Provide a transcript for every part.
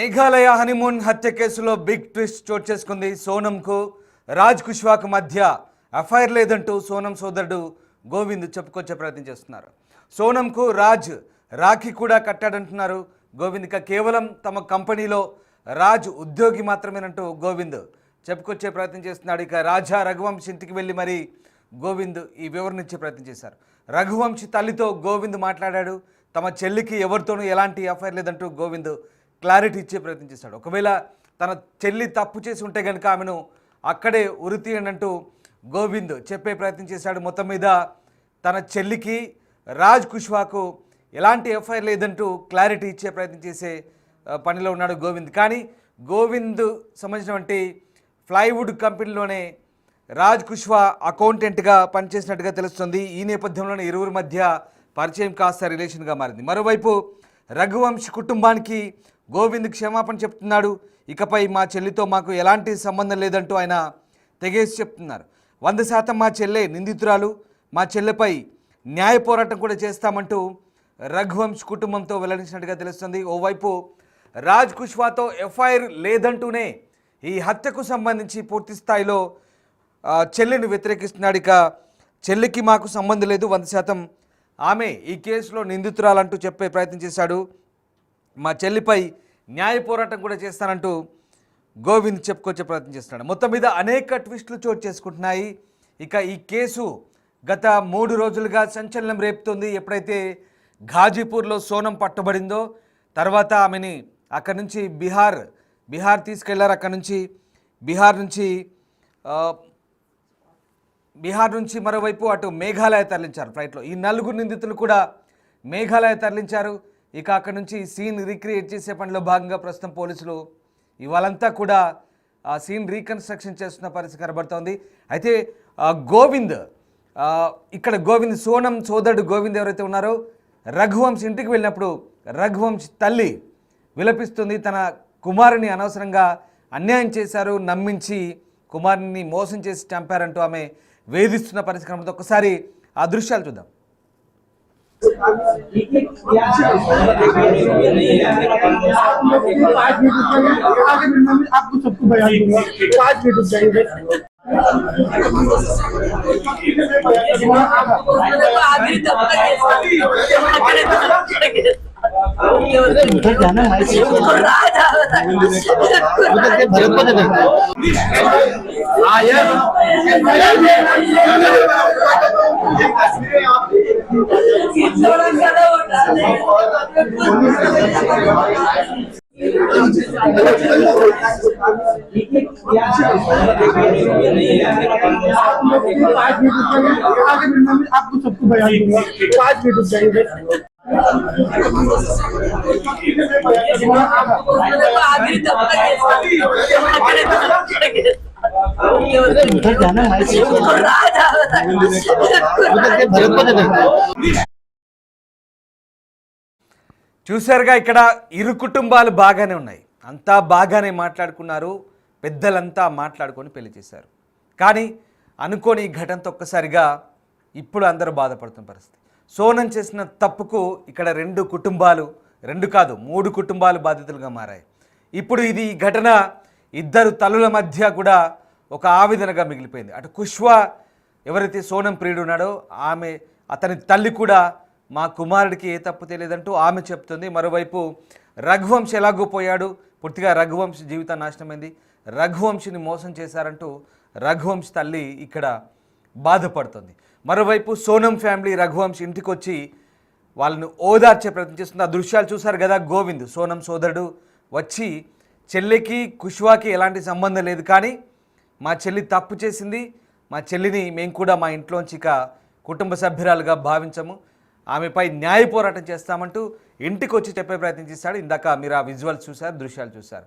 Meghalaya honeymoon హత్య కేసులో big twist చోటు చేసుకుంది. సోనంకు రాజ్ కుష్వాకు మధ్య ఎఫ్ఐఆర్ లేదంటూ సోనం సోదరుడు గోవింద్ చెప్పుకొచ్చే ప్రయత్నం చేస్తున్నారు. సోనంకు రాజ్ రాఖీ కూడా కట్టాడంటున్నారు గోవింద్. ఇక కేవలం తమ కంపెనీలో రాజ్ ఉద్యోగి మాత్రమేనంటూ గోవింద్ చెప్పుకొచ్చే ప్రయత్నం చేస్తున్నాడు. ఇక రాజా రఘువంశ్ ఇంటికి వెళ్ళి మరి గోవింద్ ఈ వివరణ ఇచ్చే ప్రయత్నం చేశారు. రఘువంశ్ తల్లితో గోవింద్ మాట్లాడాడు. తమ చెల్లికి ఎవరితోనూ ఎలాంటి ఎఫ్ఐఆర్ లేదంటూ గోవింద్ క్లారిటీ ఇచ్చే ప్రయత్నం చేశాడు. ఒకవేళ తన చెల్లి తప్పు చేసి ఉంటే కనుక ఆమెను అక్కడే ఉరితీయండి గోవింద్ చెప్పే ప్రయత్నం చేశాడు. మొత్తం మీద తన చెల్లికి రాజ్ కుష్వాకు ఎలాంటి ఎఫ్ఐఆర్ లేదంటూ క్లారిటీ ఇచ్చే ప్రయత్నం చేసే పనిలో ఉన్నాడు గోవింద్. కానీ గోవింద్ సంబంధించినటువంటి ప్లైవుడ్ కంపెనీలోనే రాజ్ కుష్వా అకౌంటెంట్గా పనిచేసినట్టుగా తెలుస్తుంది. ఈ నేపథ్యంలోనే ఇరువురి మధ్య పరిచయం కాస్త రిలేషన్గా మారింది. మరోవైపు రఘువంశ్ కుటుంబానికి గోవింద్ క్షమాపణ చెప్తున్నాడు. ఇకపై మా చెల్లితో మాకు ఎలాంటి సంబంధం లేదంటూ ఆయన తెగేసి చెప్తున్నారు. 100% మా చెల్లె నిందితురాలు, మా చెల్లెపై న్యాయ పోరాటం కూడా చేస్తామంటూ రఘువంశ్ కుటుంబంతో వెల్లడించినట్టుగా తెలుస్తుంది. ఓవైపు రాజ్ కుష్వాతో ఎఫ్ఐఆర్ లేదంటూనే ఈ హత్యకు సంబంధించి పూర్తి స్థాయిలో చెల్లిని వ్యతిరేకిస్తున్నాడు. ఇక చెల్లికి మాకు సంబంధం లేదు, 100% ఆమె ఈ కేసులో నిందితురాలంటూ చెప్పే ప్రయత్నం చేశాడు. మా చెల్లిపై న్యాయ పోరాటం కూడా చేస్తానంటూ గోవింద్ చెప్పుకొచ్చే ప్రయత్నం చేస్తున్నాడు. మొత్తం మీద అనేక ట్విస్టులు చోటు చేసుకుంటున్నాయి. ఇక ఈ కేసు గత 3 రోజులుగా సంచలనం రేపుతుంది. ఎప్పుడైతే ఘాజీపూర్లో సోనం పట్టుబడిందో తర్వాత ఆమెని అక్కడి నుంచి బీహార్ తీసుకెళ్లారు. అక్కడి నుంచి బీహార్ నుంచి మరోవైపు అటు మేఘాలయ తరలించారు ఫ్లైట్లో. ఈ 4 నిందితులు కూడా మేఘాలయ తరలించారు. ఇక అక్కడి నుంచి సీన్ రీక్రియేట్ చేసే పనిలో భాగంగా ప్రస్తుతం పోలీసులు ఇవాళంతా కూడా ఆ సీన్ రీకన్స్ట్రక్షన్ చేస్తున్న పరిస్థితి కనబడుతోంది. అయితే గోవింద్ సోనం సోదరుడు గోవింద్ ఎవరైతే ఉన్నారో రఘువంశ్ ఇంటికి వెళ్ళినప్పుడు రఘువంశ్ తల్లి విలపిస్తుంది. తన కుమారుని అనవసరంగా అన్యాయం చేశారు, నమ్మించి కుమారుని మోసం చేసి చంపారంటూ ఆమె వేధిస్తున్న పరిస్థితి కనబడుతుంది. ఒక్కసారి ఆ దృశ్యాలు చూద్దాం. आपको सबको बयान दूंगा 5 मिनट जाएंगे आपको सबको बयान दूंगा 5 मिनट जाएंगे చూసారుగా, ఇక్కడ ఇరు కుటుంబాలు బాగానే ఉన్నాయి, అంతా బాగానే మాట్లాడుకున్నారు, పెద్దలంతా మాట్లాడుకొని పెళ్లి చేశారు. కానీ అనుకోని ఈ ఘటనతో ఒక్కసారిగా ఇప్పుడు అందరూ బాధపడుతున్న పరిస్థితి. సోనం చేసిన తప్పుకు ఇక్కడ 2 కుటుంబాలు, 2 కాదు 3 కుటుంబాలు బాధితులుగా మారాయి. ఇప్పుడు ఈ ఘటన ఇద్దరు తల్లుల మధ్య కూడా ఒక ఆవేదనగా మిగిలిపోయింది. అటు కుష్వా ఎవరైతే సోనం ప్రియుడు ఉన్నాడో అతని తల్లి కూడా మా కుమారుడికి ఏ తప్పు తెలియదంటూ ఆమె చెప్తుంది. మరోవైపు రఘువంశ్ ఎలాగో పోయాడు, పూర్తిగా రఘువంశ్ జీవితం నాశనమైంది, రఘువంశిని మోసం చేశారంటూ రఘువంశ్ తల్లి ఇక్కడ బాధపడుతుంది. మరోవైపు సోనం ఫ్యామిలీ రఘువంశ్ ఇంటికి వచ్చి వాళ్ళను ఓదార్చే ప్రయత్నం చేస్తుంది. ఆ దృశ్యాలు చూశారు కదా. గోవింద్ సోనం సోదరుడు వచ్చి చెల్లికి కుష్వాకి ఎలాంటి సంబంధం లేదు, కానీ మా చెల్లి తప్పు చేసింది, మా చెల్లిని మేము కూడా మా ఇంట్లోంచి ఇక కుటుంబ సభ్యురాలుగా భావించము, ఆమెపై న్యాయ పోరాటం చేస్తామంటూ ఇంటికి వచ్చి చెప్పే ప్రయత్నం చేశాడు. ఇందాక మీరు ఆ విజువల్స్ చూశారు, దృశ్యాలు చూశారు.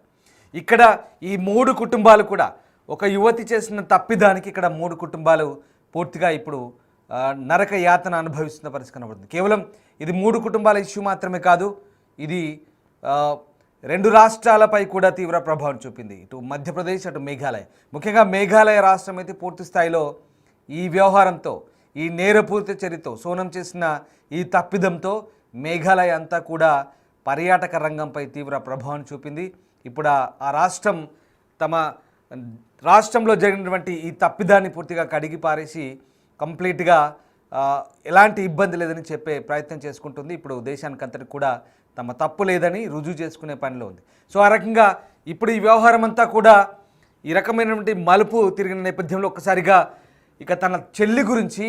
ఇక్కడ ఈ 3 కుటుంబాలు కూడా ఒక యువతి చేసిన తప్పిదానికి ఇక్కడ 3 కుటుంబాలు పూర్తిగా ఇప్పుడు నరక యాతన అనుభవిస్తున్న పరిస్థితి కనబడుతుంది. కేవలం ఇది 3 కుటుంబాల ఇష్యూ మాత్రమే కాదు, ఇది 2 రాష్ట్రాలపై కూడా తీవ్ర ప్రభావం చూపింది. ఇటు మధ్యప్రదేశ్, అటు మేఘాలయ. ముఖ్యంగా మేఘాలయ రాష్ట్రం అయితే పూర్తి స్థాయిలో ఈ వ్యవహారంతో, ఈ నేరపూరిత చర్యతో, సోనం చేసిన ఈ తప్పిదంతో మేఘాలయ అంతా కూడా పర్యాటక రంగంపై తీవ్ర ప్రభావం చూపింది. ఇప్పుడు ఆ రాష్ట్రం తమ రాష్ట్రంలో జరిగినటువంటి ఈ తప్పిదాన్ని పూర్తిగా కడిగి పారేసి కంప్లీట్గా ఎలాంటి ఇబ్బంది లేదని చెప్పే ప్రయత్నం చేసుకుంటుంది. ఇప్పుడు దేశానికి అంతటికి కూడా తమ తప్పు లేదని రుజువు చేసుకునే పనిలో ఉంది. సో ఆ రకంగా ఇప్పుడు ఈ వ్యవహారం అంతా కూడా ఈ రకమైనటువంటి మలుపు తిరిగిన నేపథ్యంలో ఒక్కసారిగా ఇక తన చెల్లి గురించి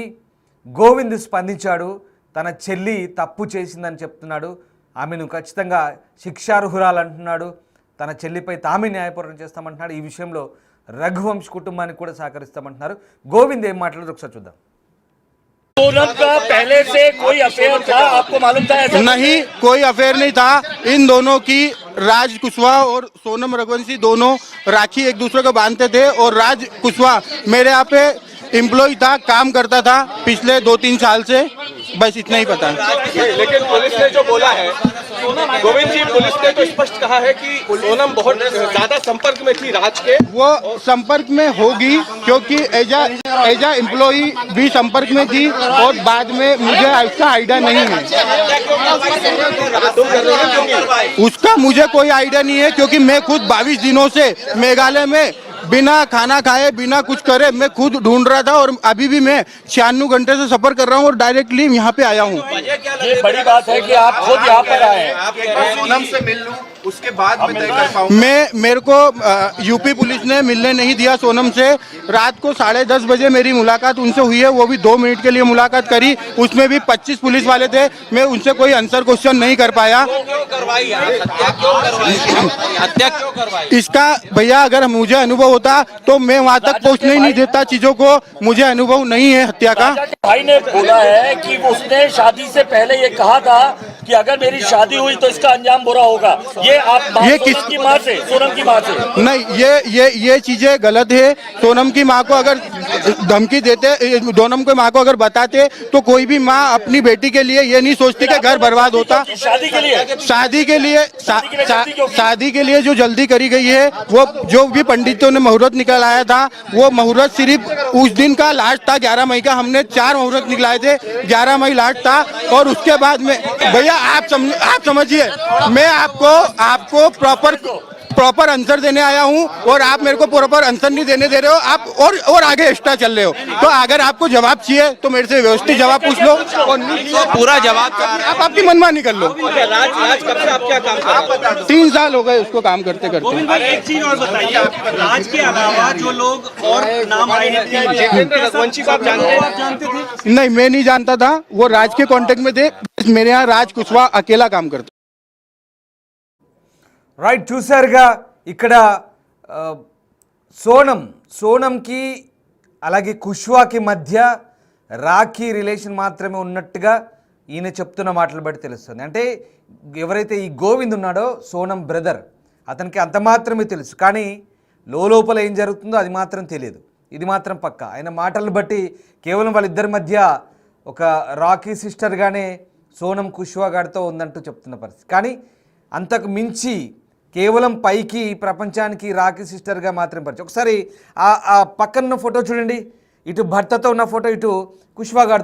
గోవింద్ స్పందించాడు. తన చెల్లి తప్పు చేసిందని చెప్తున్నాడు. ఆమెను ఖచ్చితంగా శిక్షార్హురాలంటున్నాడు. తన చెల్లిపై తామే న్యాయపోరాటం చేస్తామంటున్నాడు. ఈ విషయంలో రఘువంశ్ కుటుంబానికి కూడా సహకరిస్తామంటున్నారు. గోవింద్ ఏం మాట్లాడదు ఒకసారి చూద్దాం. सोनम का पहले से कोई अफेयर था, आपको मालूम था ऐसा? नहीं, कोई अफेयर नहीं था। इन दोनों की राज कुशवाहा और सोनम रघुवंशी दोनों राखी एक दूसरे को बांधते थे और राज कुशवाहा मेरे यहाँ पे एम्प्लॉय था, काम करता था पिछले 2-3 साल से। बस इतना ही पता है। लेकिन पुलिस ने जो बोला है, गोविंद जी, पुलिस ने तो स्पष्ट कहा है कि सोनम बहुत ज्यादा संपर्क में थी राज के। वो संपर्क में होगी क्योंकि एजा एम्प्लॉय भी संपर्क में थी और बाद में मुझे इसका आइडिया नहीं है। उसका मुझे कोई आइडिया नहीं है क्योंकि मैं खुद 22 दिनों से मेघालय में बिना खाना खाए बिना कुछ करे मैं खुद ढूंढ रहा था और अभी भी मैं 96 घंटे से सफर कर रहा हूँ और डायरेक्टली यहाँ पे आया हूँ। ये बड़ी बात है कि आप खुद यहाँ पर आए हैं। सोनम से मिल लूं, उसके बाद मैं तय कर पाऊंगा। मेरे को यूपी पुलिस ने मिलने नहीं दिया सोनम से। रात को 10:30 बजे मेरी मुलाकात उनसे हुई है, वो भी 2 मिनट के लिए मुलाकात करी। उसमें भी 25 पुलिस वाले थे, मैं उनसे कोई आंसर क्वेश्चन नहीं कर पाया। हत्या क्यों करवाई? इसका भैया अगर मुझे अनुभव होता तो मैं वहाँ तक पहुँचने ही नहीं देता चीजों को। मुझे अनुभव नहीं है हत्या का। भाई ने बोला है कि उसने शादी से पहले ये कहा था कि अगर मेरी शादी हुई तो इसका अंजाम बुरा होगा। ये आप ये किसकी माँ से, सोनम की माँ से? नहीं, ये चीजें गलत है। सोनम की माँ को अगर धमकी देते, सोनम की माँ को अगर बताते तो कोई भी माँ अपनी बेटी के लिए ये नहीं सोचती कि घर बर्बाद होता। शादी के लिए शादी के लिए जो जल्दी करी गई है, वो जो भी पंडितों ने मुहूर्त निकलाया था वो मुहूर्त सिर्फ उस दिन का लास्ट था 11 मई का। हमने 4 मुहूर्त निकलाए थे, 11 मई लास्ट था और उसके बाद में भैया आप समझिए, मैं आपको प्रॉपर आंसर देने आया हूं और आप मेरे को प्रॉपर आंसर नहीं देने दे रहे हो। आप और आगे एक्स्ट्रा चल रहे हो। तो अगर आपको जवाब चाहिए तो मेरे से व्यवस्थित जवाब पूछ लो और पूरा जवाब आप आपकी मनमानी कर लो। राज कब से आप क्या काम कर रहे हैं? 3 साल हो गए उसको काम करते करते। एक चीज और बताइए, राज के अलावा जो लोग और नाम आए हैं, जितेंद्र रघुवंशी को आप जानते हैं? जानते थे? नहीं, मैं नहीं जानता था, वो राज के कांटेक्ट में थे। मेरे यहाँ राज कुशवाहा अकेला काम करता। రైట్, చూసారుగా ఇక్కడ సోనంకి అలాగే కుష్వాకి మధ్య రాఖీ రిలేషన్ మాత్రమే ఉన్నట్టుగా ఈయన చెప్తున్న మాటలు బట్టి తెలుస్తుంది. అంటే ఎవరైతే ఈ గోవింద్ ఉన్నాడో సోనం బ్రదర్, అతనికి అంత మాత్రమే తెలుసు, కానీ లోపల ఏం జరుగుతుందో అది మాత్రం తెలియదు. ఇది మాత్రం పక్క. ఆయన మాటలు బట్టి కేవలం వాళ్ళిద్దరి మధ్య ఒక రాఖీ సిస్టర్గానే సోనం కుష్వా గారితో ఉందంటూ చెప్తున్న పరిస్థితి. కానీ అంతకు మించి కేవలం పైకి ప్రపంచానికి రాఖీ సిస్టర్గా మాత్రం పరిచయం. ఒకసారి ఆ పక్కన ఫోటో చూడండి, ఇటు భర్తతో ఉన్న ఫోటో, ఇటు కుష్వా గారు.